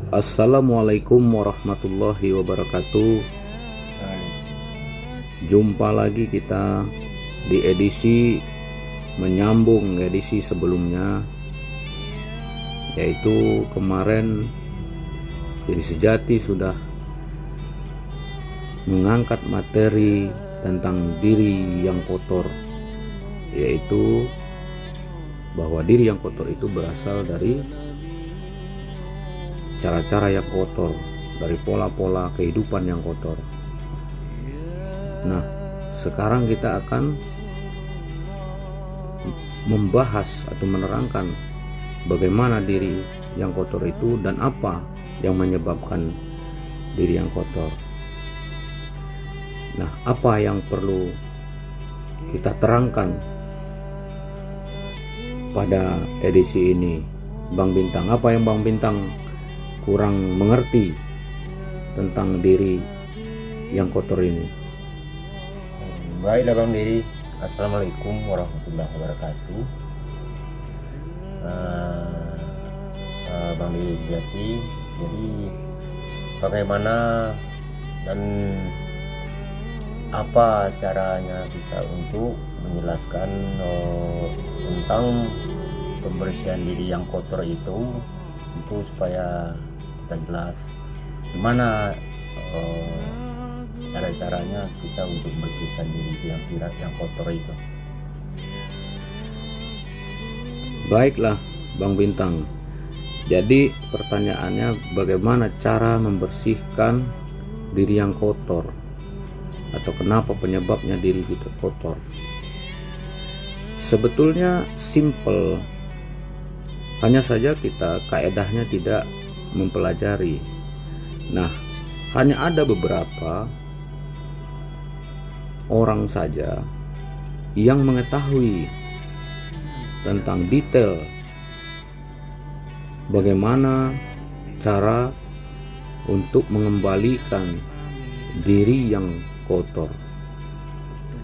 Assalamualaikum warahmatullahi wabarakatuh. Jumpa lagi kita di edisi menyambung edisi sebelumnya, yaitu kemarin Diri Sejati sudah mengangkat materi tentang diri yang kotor, yaitu bahwa diri yang kotor itu berasal dari cara-cara yang kotor, dari pola-pola kehidupan yang kotor. Nah, sekarang kita akan membahas atau menerangkan bagaimana diri yang kotor itu dan apa yang menyebabkan diri yang kotor. Nah, apa yang perlu kita terangkan pada edisi ini, Bang Bintang? Apa yang Bang Bintang kurang mengerti tentang diri yang kotor ini? Baiklah Bang Diri, Assalamualaikum warahmatullahi wabarakatuh. Bang Diri Sejati, jadi bagaimana dan apa caranya kita untuk menjelaskan tentang pembersihan diri yang kotor itu supaya kita jelas gimana cara-caranya kita untuk membersihkan diri yang kotor itu. Baiklah Bang Bintang, jadi pertanyaannya bagaimana cara membersihkan diri yang kotor, atau kenapa penyebabnya diri kita kotor? Sebetulnya simple, hanya saja kita kaedahnya tidak mempelajari. Nah, hanya ada beberapa orang saja yang mengetahui tentang detail bagaimana cara untuk mengembalikan diri yang kotor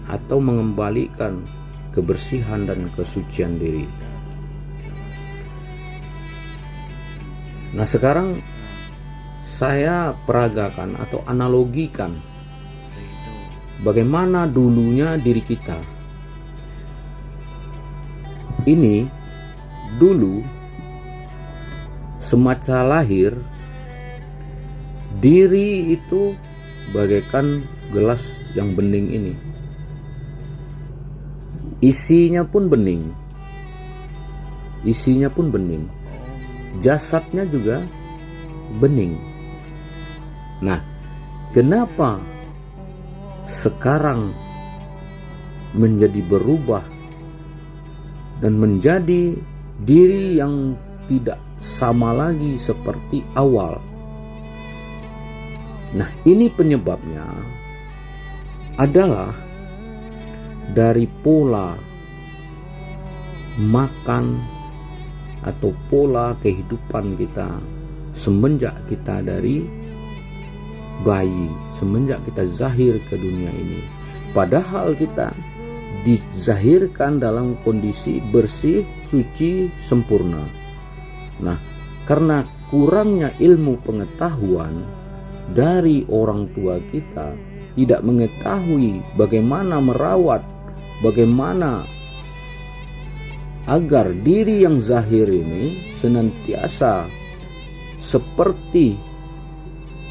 atau mengembalikan kebersihan dan kesucian diri. Nah, sekarang saya peragakan atau analogikan bagaimana dulunya diri kita. Ini dulu semasa lahir, diri itu bagaikan gelas yang bening ini. Isinya pun bening. Jasadnya juga bening. Nah, kenapa sekarang menjadi berubah dan menjadi diri yang tidak sama lagi seperti awal? Nah, ini penyebabnya adalah dari pola makan atau pola kehidupan kita semenjak kita dari bayi, semenjak kita zahir ke dunia ini. Padahal kita dizahirkan dalam kondisi bersih, suci, sempurna. Nah, karena kurangnya ilmu pengetahuan dari orang tua kita, tidak mengetahui bagaimana merawat, bagaimana agar diri yang zahir ini senantiasa seperti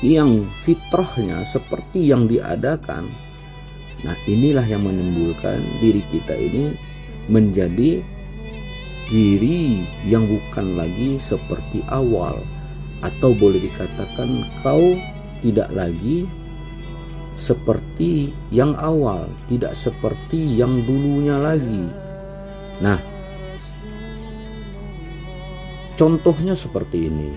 yang fitrahnya, seperti yang diadakan. Nah, inilah yang menimbulkan diri kita ini menjadi diri yang bukan lagi seperti awal, atau boleh dikatakan kau tidak lagi seperti yang awal, tidak seperti yang dulunya lagi. Nah, contohnya seperti ini.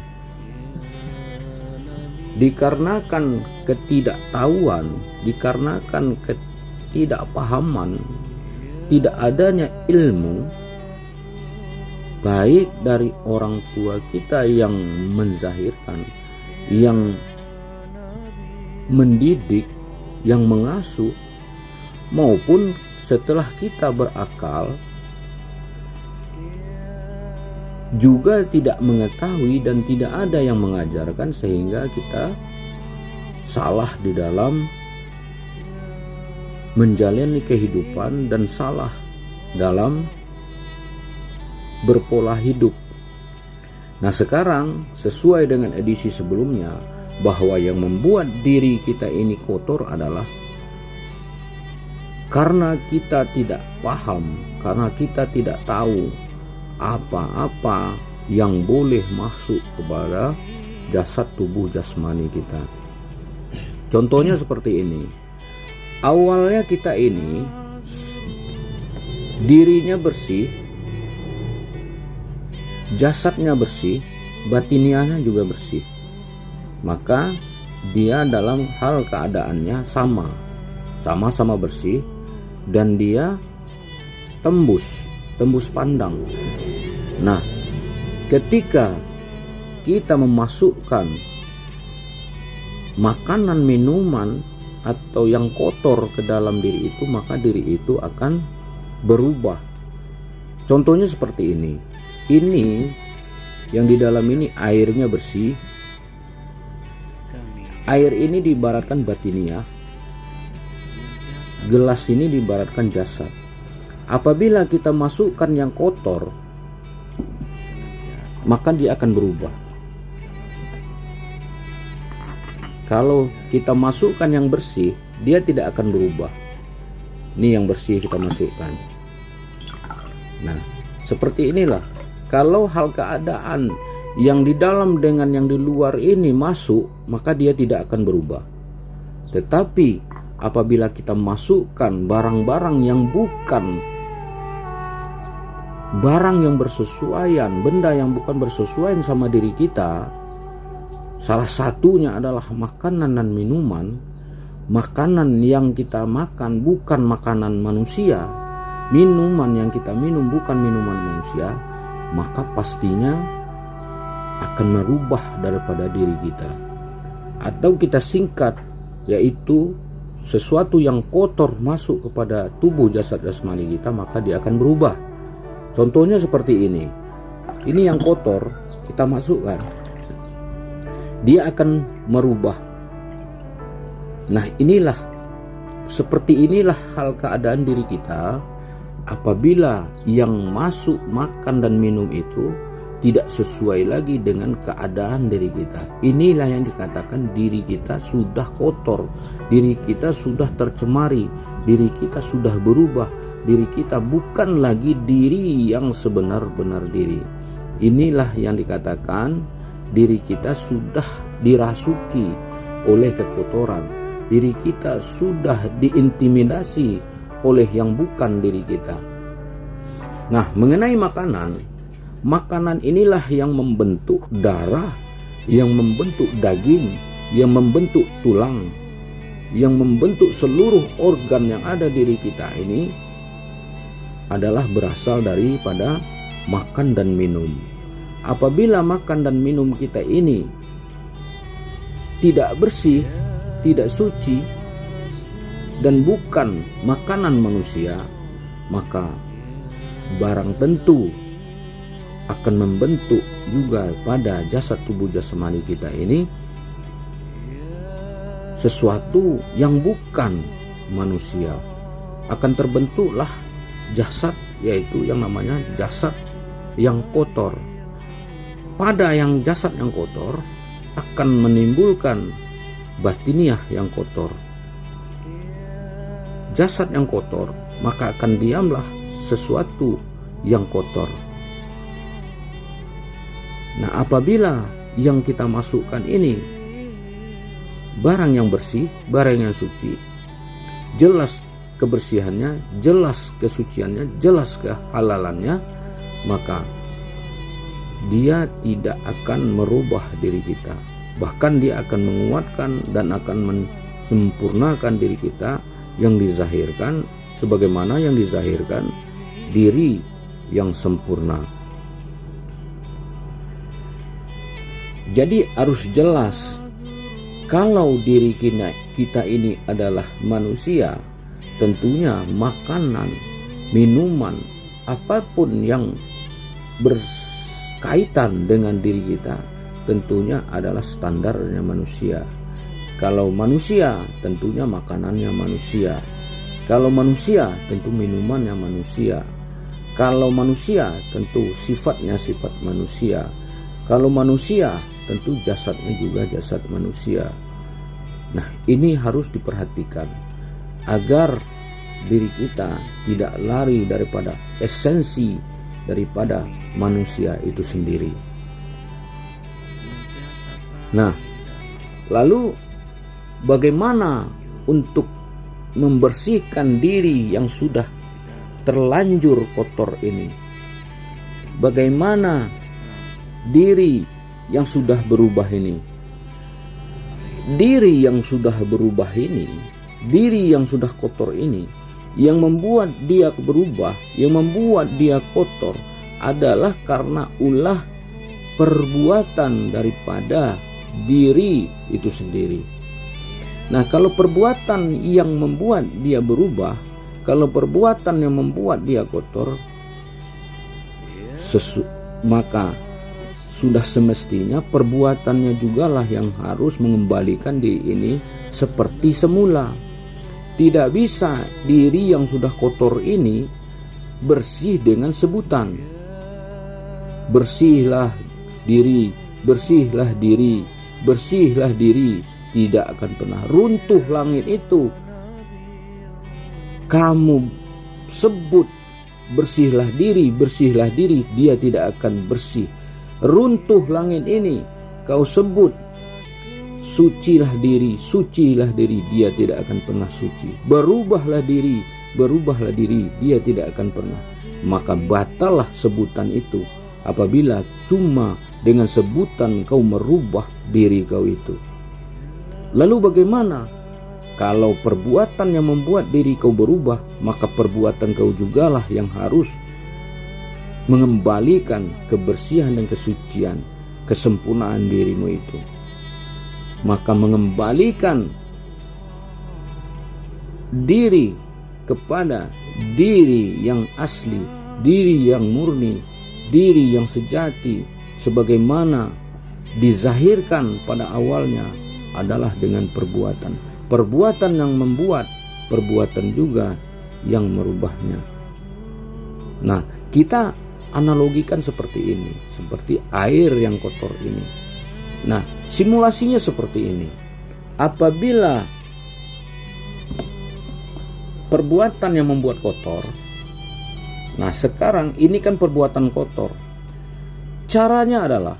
Dikarenakan ketidaktahuan, dikarenakan ketidakpahaman, tidak adanya ilmu baik dari orang tua kita yang menzahirkan, yang mendidik, yang mengasuh, maupun setelah kita berakal, juga tidak mengetahui dan tidak ada yang mengajarkan, sehingga kita salah di dalam menjalani kehidupan dan salah dalam berpola hidup. Nah, sekarang sesuai dengan edisi sebelumnya, bahwa yang membuat diri kita ini kotor adalah karena kita tidak paham, karena kita tidak tahu apa-apa yang boleh masuk kepada jasad tubuh jasmani kita. Contohnya seperti ini. Awalnya kita ini dirinya bersih, jasadnya bersih, batiniahnya juga bersih. Maka dia dalam hal keadaannya sama-sama bersih, dan dia tembus pandang. Nah, ketika kita memasukkan makanan, minuman atau yang kotor ke dalam diri itu, maka diri itu akan berubah. Contohnya seperti ini. Ini yang di dalam ini airnya bersih. Air ini diibaratkan batiniah. Gelas ini diibaratkan jasad. Apabila kita masukkan yang kotor, maka dia akan berubah. Kalau kita masukkan yang bersih, dia tidak akan berubah. Ini yang bersih kita masukkan. Nah, seperti inilah. Kalau hal keadaan yang di dalam dengan yang di luar ini masuk, maka dia tidak akan berubah. Tetapi apabila kita masukkan barang-barang yang bukan barang yang bersesuaian, benda yang bukan bersesuaian sama diri kita, salah satunya adalah makanan dan minuman. Makanan yang kita makan bukan makanan manusia, minuman yang kita minum bukan minuman manusia, maka pastinya akan merubah daripada diri kita. Atau kita singkat, yaitu sesuatu yang kotor masuk kepada tubuh jasad jasmani kita, maka dia akan berubah. Contohnya seperti ini. Ini yang kotor kita masukkan, dia akan merubah. Nah, seperti inilah hal keadaan diri kita apabila yang masuk makan dan minum itu tidak sesuai lagi dengan keadaan diri kita. Inilah yang dikatakan diri kita sudah kotor, diri kita sudah tercemari, diri kita sudah berubah, diri kita bukan lagi diri yang sebenar-benar diri. Inilah yang dikatakan diri kita sudah dirasuki oleh kekotoran, diri kita sudah diintimidasi oleh yang bukan diri kita. Nah, mengenai makanan inilah yang membentuk darah, yang membentuk daging, yang membentuk tulang, yang membentuk seluruh organ yang ada diri kita ini adalah berasal daripada makan dan minum. Apabila makan dan minum kita ini tidak bersih, tidak suci, dan bukan makanan manusia, maka barang tentu akan membentuk juga pada jasad tubuh jasmani kita ini sesuatu yang bukan manusia. Akan terbentuklah jasad, yaitu yang namanya jasad yang kotor. Pada yang jasad yang kotor akan menimbulkan batiniah yang kotor. Jasad yang kotor, maka akan diamlah sesuatu yang kotor. Nah, apabila yang kita masukkan ini barang yang bersih, barang yang suci, jelas kebersihannya, jelas kesuciannya, jelas kehalalannya, maka dia tidak akan merubah diri kita. Bahkan dia akan menguatkan dan akan mensempurnakan diri kita yang dizahirkan, sebagaimana yang dizahirkan diri yang sempurna. Jadi harus jelas, kalau diri kita ini adalah manusia, tentunya makanan, minuman, apapun yang berkaitan berkaitan dengan diri kita tentunya adalah standarnya manusia. Kalau manusia tentunya makanannya manusia. Kalau manusia tentu minumannya manusia. Kalau manusia tentu sifatnya sifat manusia. Kalau manusia tentu jasadnya juga jasad manusia. Nah, ini harus diperhatikan agar diri kita tidak lari daripada esensi daripada manusia itu sendiri. Nah, lalu bagaimana untuk membersihkan diri yang sudah terlanjur kotor ini? Bagaimana diri yang sudah berubah ini? Diri yang sudah berubah ini, diri yang sudah kotor ini, yang membuat dia berubah, yang membuat dia kotor adalah karena ulah perbuatan daripada diri itu sendiri. Nah, kalau perbuatan yang membuat dia berubah, kalau perbuatan yang membuat dia kotor, maka sudah semestinya perbuatannya jugalah yang harus mengembalikan diri ini seperti semula. Tidak bisa diri yang sudah kotor ini bersih dengan sebutan. Bersihlah diri, bersihlah diri, bersihlah diri. Tidak akan pernah runtuh langit itu. Kamu sebut bersihlah diri, dia tidak akan bersih. Runtuh langit ini, kau sebut sucilah diri, dia tidak akan pernah suci. Berubahlah diri, dia tidak akan pernah. Maka batallah sebutan itu apabila cuma dengan sebutan kau merubah diri kau itu. Lalu bagaimana kalau perbuatan yang membuat diri kau berubah, maka perbuatan kau jugalah yang harus mengembalikan kebersihan dan kesucian, kesempurnaan dirimu itu. Maka mengembalikan diri kepada diri yang asli, diri yang murni, diri yang sejati, sebagaimana dizahirkan pada awalnya adalah dengan perbuatan. Perbuatan yang membuat, perbuatan juga yang merubahnya. Nah, kita analogikan seperti ini, seperti air yang kotor ini. Nah, simulasinya seperti ini. Apabila perbuatan yang membuat kotor, nah sekarang ini kan perbuatan kotor. Caranya adalah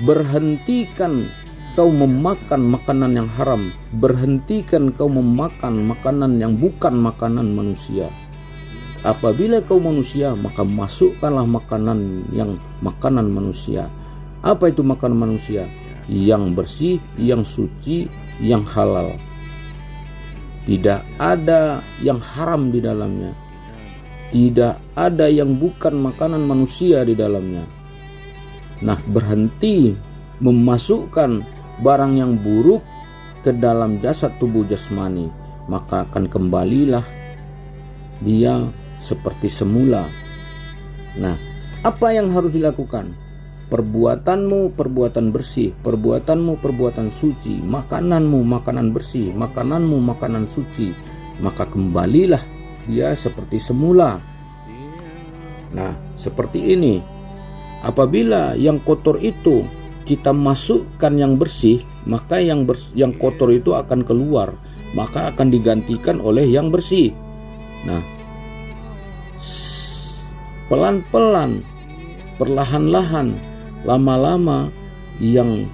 berhentikan kau memakan makanan yang haram, berhentikan kau memakan makanan yang bukan makanan manusia. Apabila kau manusia, maka masukkanlah makanan yang makanan manusia. Apa itu makanan manusia? Yang bersih, yang suci, yang halal. Tidak ada yang haram di dalamnya. Tidak ada yang bukan makanan manusia di dalamnya. Nah, berhenti memasukkan barang yang buruk ke dalam jasad tubuh jasmani, maka akan kembalilah dia seperti semula. Nah, apa yang harus dilakukan? Perbuatanmu perbuatan bersih, perbuatanmu perbuatan suci, makananmu makanan bersih, makananmu makanan suci, maka kembalilah dia seperti semula. Nah, seperti ini. Apabila yang kotor itu kita masukkan yang bersih, maka yang kotor itu akan keluar, maka akan digantikan oleh yang bersih. Nah, pelan-pelan, perlahan-lahan, lama-lama yang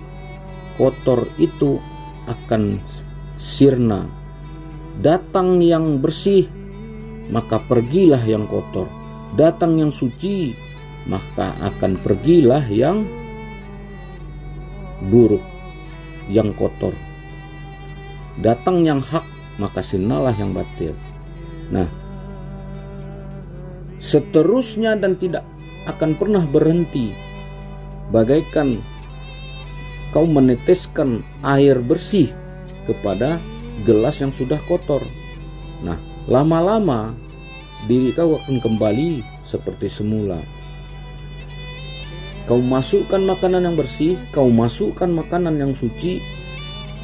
kotor itu akan sirna. Datang yang bersih, maka pergilah yang kotor. Datang yang suci, maka akan pergilah yang buruk, yang kotor. Datang yang hak, maka sirnalah yang batil. Nah, seterusnya dan tidak akan pernah berhenti, bagaikan kau meneteskan air bersih kepada gelas yang sudah kotor. Nah, lama-lama diri kau akan kembali seperti semula. kau masukkan makanan yang bersih, kau masukkan makanan yang suci,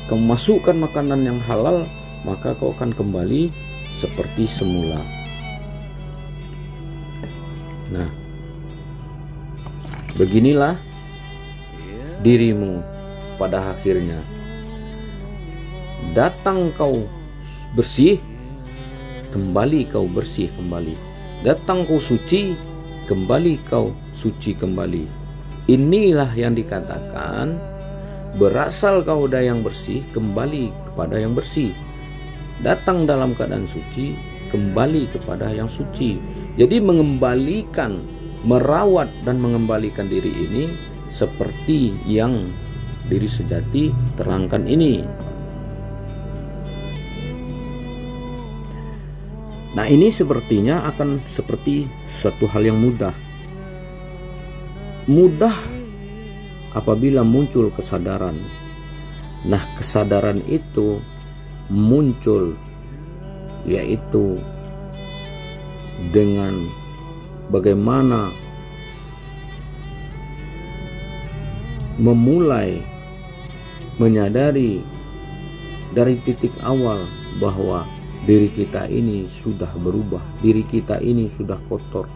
kau masukkan makanan yang halal, maka kau akan kembali seperti semula. Nah, beginilah dirimu pada akhirnya. Datang kau bersih, kembali kau bersih kembali. Datang kau suci, kembali kau suci kembali. Inilah yang dikatakan berasal kau dari yang bersih, kembali kepada yang bersih. Datang dalam keadaan suci, kembali kepada yang suci. Jadi mengembalikan, merawat dan mengembalikan diri ini seperti yang diri sejati terangkan ini. Nah, ini sepertinya akan seperti suatu hal yang mudah. Mudah apabila muncul kesadaran. Nah, kesadaran itu muncul yaitu dengan bagaimana memulai menyadari dari titik awal bahwa diri kita ini sudah berubah, diri kita ini sudah kotor.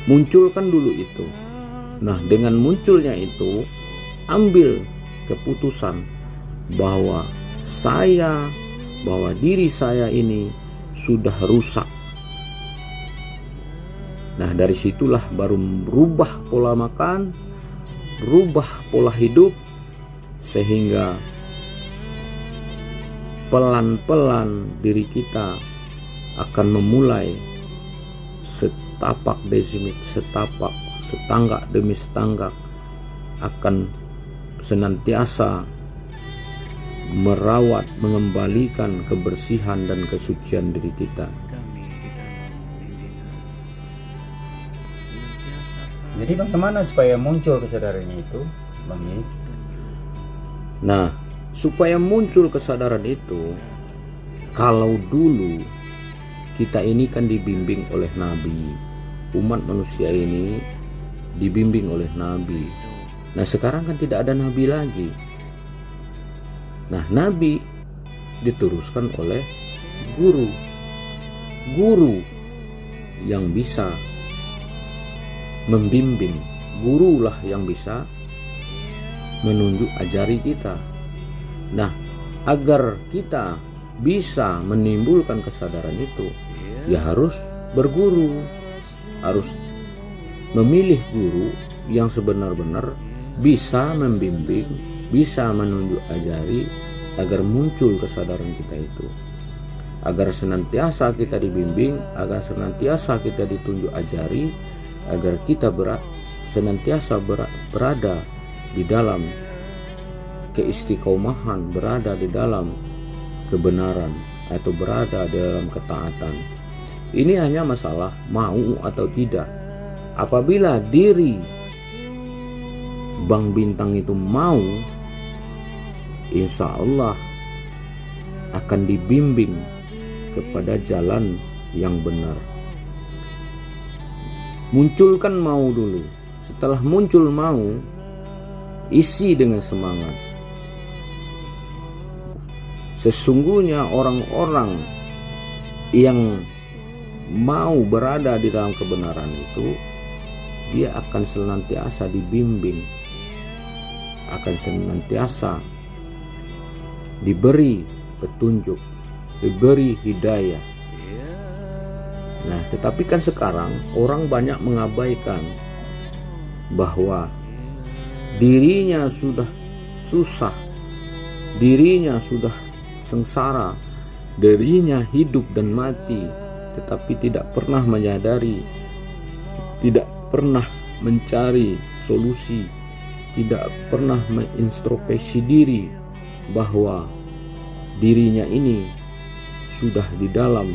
Munculkan dulu itu. Nah, dengan munculnya itu, ambil keputusan bahwa diri saya ini sudah rusak. Nah, dari situlah baru berubah pola makan, berubah pola hidup, sehingga pelan-pelan diri kita akan memulai setapak demi setapak, setanggak demi setanggak, akan senantiasa merawat, mengembalikan kebersihan dan kesucian diri kita. Jadi bagaimana supaya muncul kesadaran itu, Bang Yai? Nah, supaya muncul kesadaran itu, kalau dulu kita ini kan dibimbing oleh Nabi, umat manusia ini dibimbing oleh Nabi. Nah, sekarang kan tidak ada Nabi lagi. Nah, Nabi diteruskan oleh guru yang bisa membimbing, gurulah yang bisa menunjuk ajari kita. Nah, agar kita bisa menimbulkan kesadaran itu, ya harus berguru, harus memilih guru yang sebenar-benar bisa membimbing, bisa menunjuk ajari, agar muncul kesadaran kita itu, agar senantiasa kita dibimbing, agar senantiasa kita ditunjuk ajari, agar kita senantiasa berada di dalam keistiqomahan, berada di dalam kebenaran, atau berada di dalam ketaatan. Ini hanya masalah mau atau tidak. Apabila diri Bang Bintang itu mau, insya Allah akan dibimbing kepada jalan yang benar. Munculkan mau dulu. Setelah muncul mau, isi dengan semangat. Sesungguhnya orang-orang yang mau berada di dalam kebenaran itu, dia akan senantiasa dibimbing, akan senantiasa diberi petunjuk, diberi hidayah. Nah, tetapi kan sekarang orang banyak mengabaikan bahwa dirinya sudah susah, dirinya sudah sengsara, dirinya hidup dan mati, tetapi tidak pernah menyadari, tidak pernah mencari solusi, tidak pernah mengintrospeksi diri bahwa dirinya ini sudah di dalam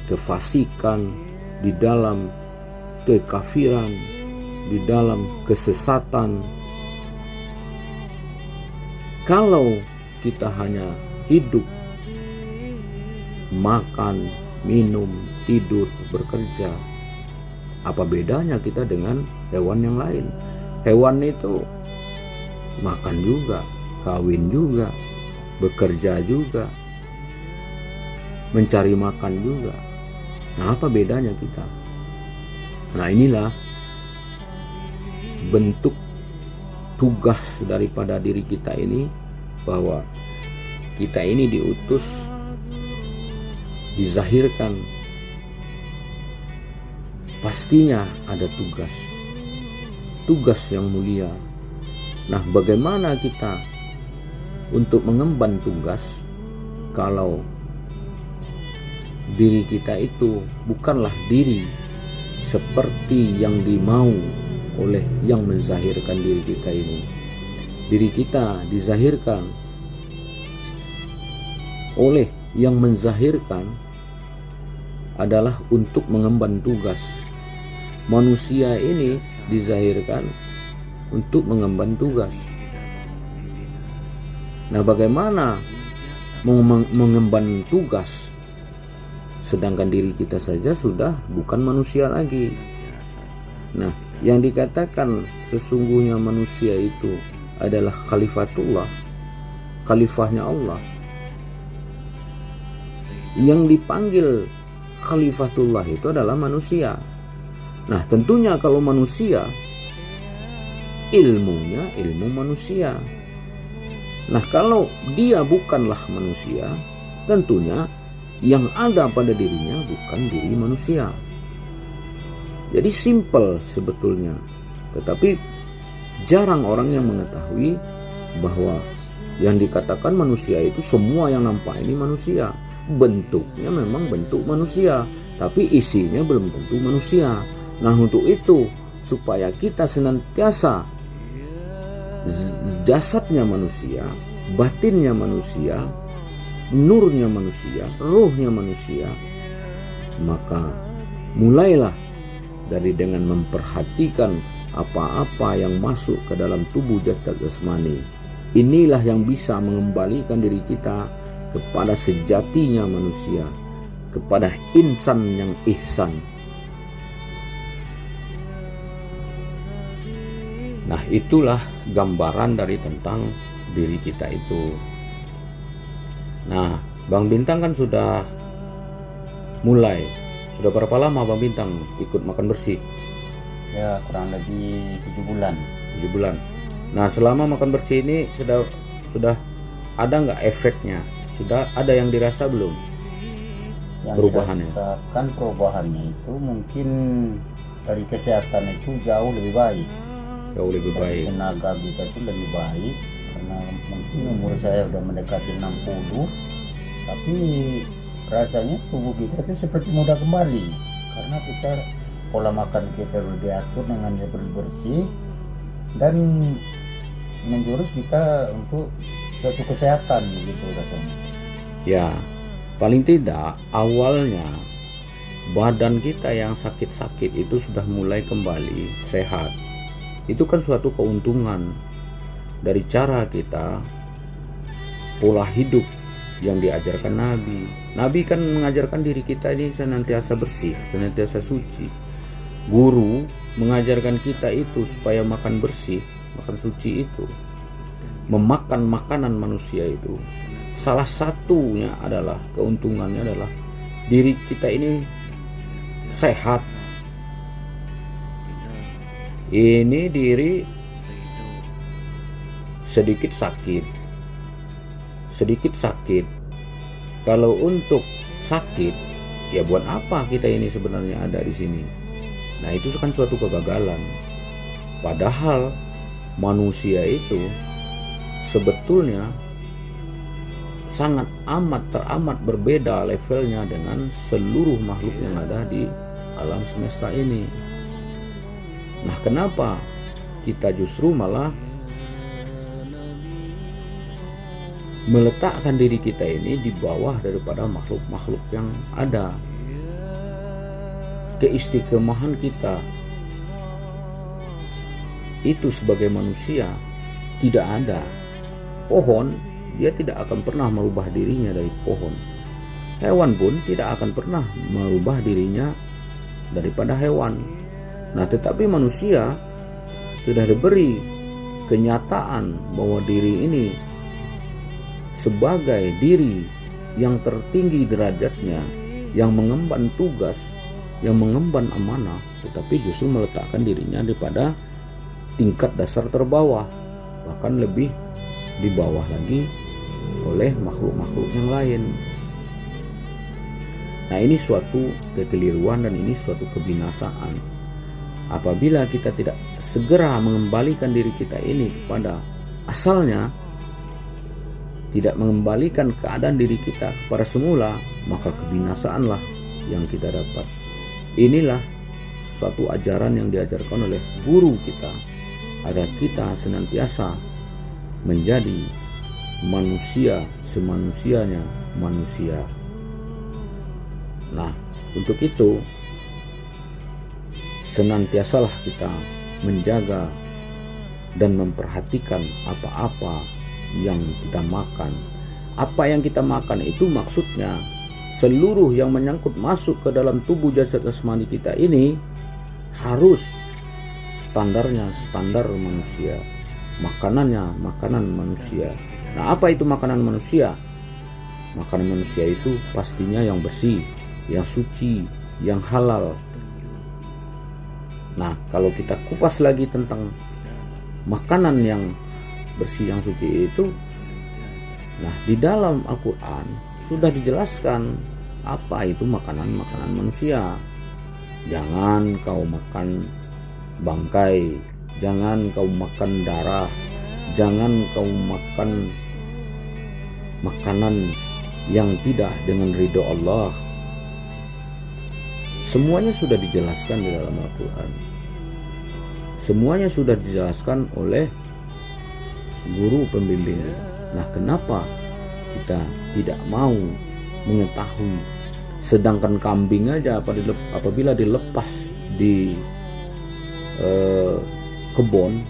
kefasikan, di dalam kekafiran, di dalam kesesatan. Kalau kita hanya hidup, makan, minum, tidur, bekerja, Apa bedanya kita dengan hewan yang lain? Hewan itu makan juga, kawin juga, bekerja juga, mencari makan juga. Nah, apa bedanya kita? Nah, inilah bentuk tugas daripada diri kita ini, bahwa kita ini diutus, dizahirkan, pastinya ada tugas yang mulia. Nah, bagaimana kita untuk mengemban tugas kalau diri kita itu bukanlah diri seperti yang dimau oleh yang menzahirkan diri kita ini. Diri kita dizahirkan oleh yang menzahirkan adalah untuk mengemban tugas. Manusia ini dizahirkan untuk mengemban tugas. Nah, bagaimana mengemban tugas sedangkan diri kita saja sudah bukan manusia lagi? Nah, yang dikatakan sesungguhnya manusia itu adalah khalifatullah, khalifahnya Allah. Yang dipanggil khalifatullah itu adalah manusia. Nah, tentunya kalau manusia, ilmunya ilmu manusia. Nah, kalau dia bukanlah manusia, tentunya yang ada pada dirinya bukan diri manusia. Jadi simple sebetulnya, tetapi jarang orang yang mengetahui bahwa yang dikatakan manusia itu semua yang nampak ini manusia. Bentuknya memang bentuk manusia, tapi isinya belum tentu manusia. Nah, untuk itu supaya kita senantiasa jasadnya manusia, batinnya manusia, nurnya manusia, rohnya manusia, maka mulailah dari dengan memperhatikan apa-apa yang masuk ke dalam tubuh jasad jasmani. Inilah yang bisa mengembalikan diri kita kepada sejatinya manusia, kepada insan yang ihsan. Nah, itulah gambaran dari tentang diri kita itu. Nah, Bang Bintang kan sudah mulai. Sudah berapa lama Bang Bintang ikut makan bersih? Ya, kurang lebih 7 bulan. 7 bulan. Nah, selama makan bersih ini sudah ada nggak efeknya? Sudah ada yang dirasa belum? Yang Perubahannya? dirasakan perubahannya itu mungkin dari kesehatan itu jauh lebih baik. Jauh lebih baik. Tenaga kita itu lebih baik karena mungkin umur saya udah mendekati 60, tapi rasanya tubuh kita itu seperti mudah kembali karena kita pola makan kita udah diatur dengan bersih dan menjurus kita untuk suatu kesehatan begitu rasanya. Ya, paling tidak awalnya badan kita yang sakit-sakit itu sudah mulai kembali sehat. Itu kan suatu keuntungan dari cara kita, pola hidup yang diajarkan Nabi. Nabi kan mengajarkan diri kita ini senantiasa bersih, senantiasa suci. Guru mengajarkan kita itu supaya makan bersih, makan suci itu, memakan makanan manusia itu. Salah satunya adalah keuntungannya adalah diri kita ini sehat. Ini diri sedikit sakit. Kalau untuk sakit, ya buat apa kita ini sebenarnya ada di sini? Nah, itu kan suatu kegagalan. Padahal manusia itu sebetulnya sangat teramat berbeda levelnya dengan seluruh makhluk yang ada di alam semesta ini. Nah, kenapa kita justru malah meletakkan diri kita ini di bawah daripada makhluk-makhluk yang ada? Keistiqomahan kita itu sebagai manusia tidak ada. Pohon, dia tidak akan pernah merubah dirinya dari pohon. Hewan pun tidak akan pernah merubah dirinya daripada hewan. Nah, tetapi manusia sudah diberi kenyataan bahwa diri ini sebagai diri yang tertinggi derajatnya, yang mengemban tugas, yang mengemban amanah, tetapi justru meletakkan dirinya pada tingkat dasar terbawah, bahkan lebih di bawah lagi oleh makhluk-makhluk yang lain. Nah, ini suatu kekeliruan dan ini suatu kebinasaan. Apabila kita tidak segera mengembalikan diri kita ini kepada asalnya, tidak mengembalikan keadaan diri kita kepada semula, maka kebinasaanlah yang kita dapat. Inilah suatu ajaran yang diajarkan oleh guru kita, agar kita senantiasa menjadi manusia semanusianya manusia. Nah, untuk itu senantiasalah kita menjaga dan memperhatikan apa-apa yang kita makan. Apa yang kita makan itu maksudnya seluruh yang menyangkut masuk ke dalam tubuh jasad jasmani kita ini harus standarnya standar manusia, makanannya makanan manusia. Nah, apa itu makanan manusia? Makanan manusia itu pastinya yang bersih, yang suci, yang halal. Nah, kalau kita kupas lagi tentang makanan yang bersih, yang suci itu, nah di dalam Al-Quran sudah dijelaskan apa itu makanan-makanan manusia. Jangan kau makan bangkai, jangan kau makan darah, jangan kau makan makanan yang tidak dengan ridho Allah. Semuanya sudah dijelaskan di dalam Al-Quran. Semuanya sudah dijelaskan oleh guru pembimbing kita. Nah, kenapa kita tidak mau mengetahui? Sedangkan kambing aja apabila dilepas di kebun,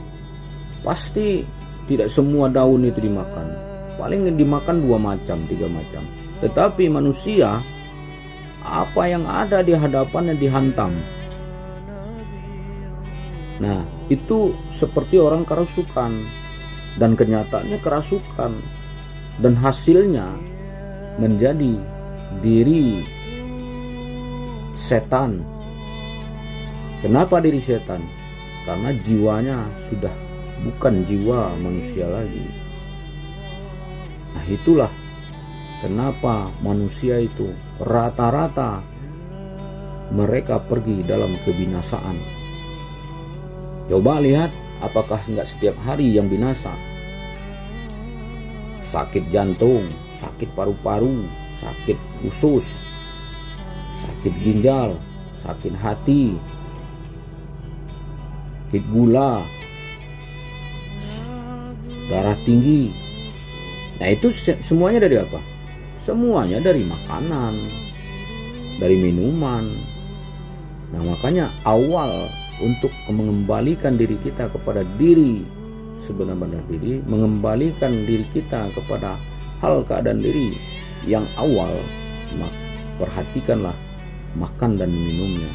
pasti tidak semua daun itu dimakan. Paling dimakan 2 macam, 3 macam. Tetapi manusia, apa yang ada di hadapannya dihantam. Nah, itu seperti orang kerasukan, dan kenyataannya kerasukan, dan hasilnya menjadi diri setan. Kenapa diri setan? Karena jiwanya sudah bukan jiwa manusia lagi. Nah, itulah kenapa manusia itu rata-rata mereka pergi dalam kebinasaan. Coba lihat, apakah enggak setiap hari yang binasa? Sakit jantung, sakit paru-paru, sakit usus, sakit ginjal, sakit hati, sakit gula, darah tinggi. Nah, itu semuanya dari apa? Semuanya dari makanan, dari minuman. Nah, makanya awal untuk mengembalikan diri kita kepada diri sebenar-benar diri, mengembalikan diri kita kepada hal keadaan diri yang awal, perhatikanlah makan dan minumnya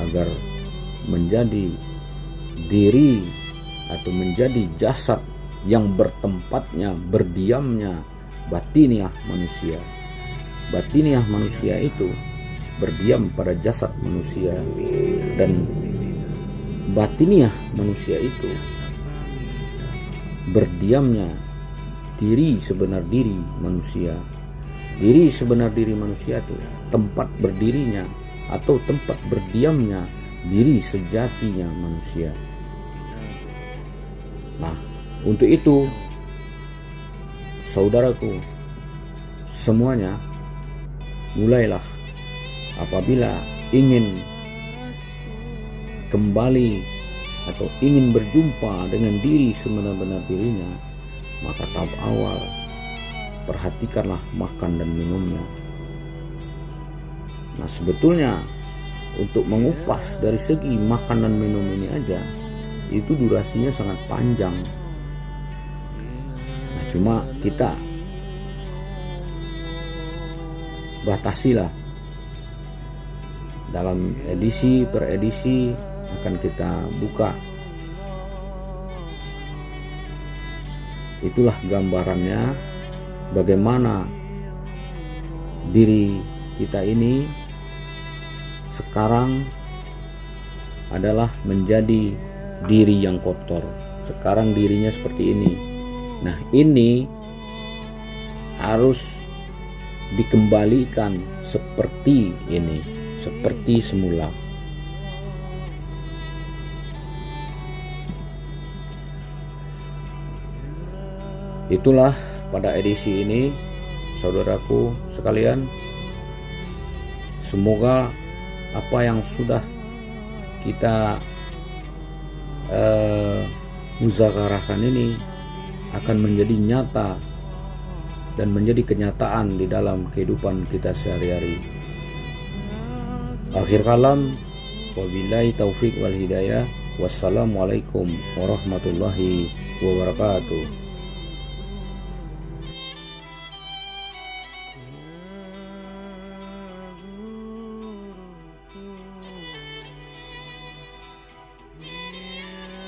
agar menjadi diri atau menjadi jasad yang bertempatnya, berdiamnya batiniah manusia. Batiniah manusia itu berdiam pada jasad manusia, dan batiniah manusia itu berdiamnya diri sebenar diri manusia. Diri sebenar diri manusia itu tempat berdirinya atau tempat berdiamnya diri sejatinya manusia. Nah, untuk itu saudaraku semuanya, mulailah apabila ingin kembali atau ingin berjumpa dengan diri sebenar-benar dirinya, maka tahap awal perhatikanlah makan dan minumnya. Nah, sebetulnya untuk mengupas dari segi makan dan minum ini aja, itu durasinya sangat panjang. Nah, cuma kita batasilah dalam edisi per edisi akan kita buka. Itulah gambarannya bagaimana diri kita ini sekarang adalah menjadi diri yang kotor. Sekarang dirinya seperti ini. Nah, ini harus dikembalikan seperti ini, seperti semula. Itulah pada edisi ini, saudaraku sekalian, semoga apa yang sudah kita muzakarahkan ini akan menjadi nyata dan menjadi kenyataan di dalam kehidupan kita sehari-hari. Akhir kalam, wabillahi taufik wal hidayah. Wassalamualaikum warahmatullahi wabarakatuh.